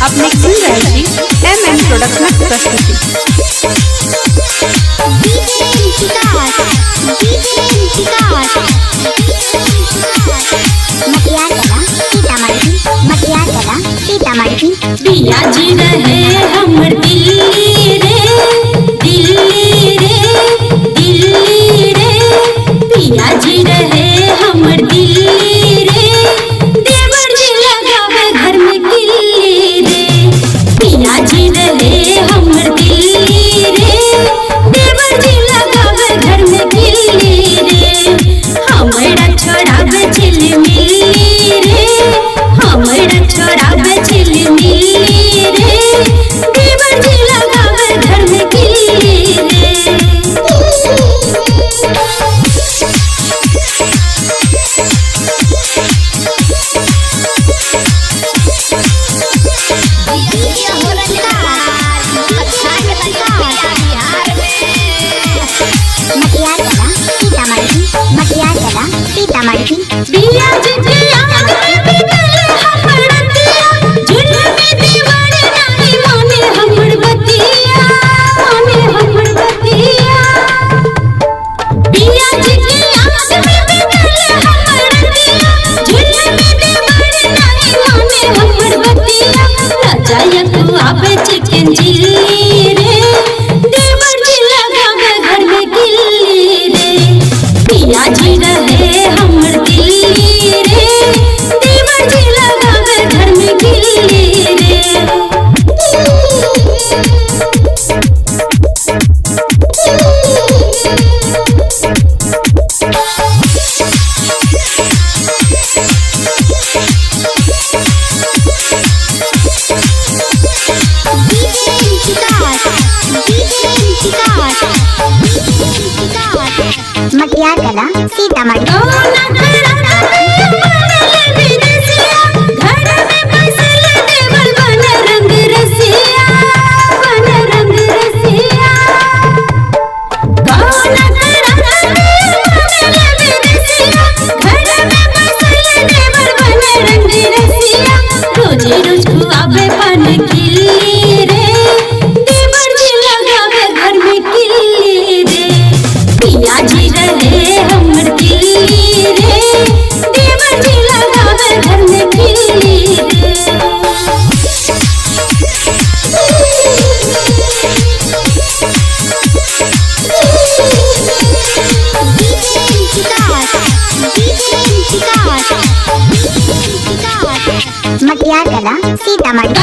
अपने सुन रहे थी MM प्रोडक्शन प्रस्तुति। पिया जी रहे हमर दिल्ली रे दिल्ली रे दिल्ली रे, पिया जी रहे हमर दिल्ली रे, देवर जी लगावे घर में किल्ली रे। पिया जी रहे हमर दिल्ली रे, देवर जी लगावे घर में किल्ली रे। हमरा छोड़ावे झिलमिली रे, हमरा छोड़ावे झिलमिली रे, देवर जी लगावे घर में किल्ली रे। पिया जी के याद में बीतल हमर रतिया, झुलने में दीवाने नानी माने हमर बतिया, माने हमर बतिया। पिया जी के याद में बीतल हमर रतिया, झुलने में दीवाने नानी माने हमर बतिया। लजाया तू आवे चिकन चिल्ली रे, देवर जी लगावे घर में किल्ली रे। पिया जी रहे हमर दिल्ली रे, देवर जी लगावे घर में किल्ली रे। मटियार कला सीतामढ़ी। रोज खुआवे पान किल्ली रे, देवर जी लगावे घर में किल्ली रे। पिया जी रहे हमर दिल्ली रे, देवर जी लगावे घर में किल्ली रे। मटियार कला सीतामढ़ी।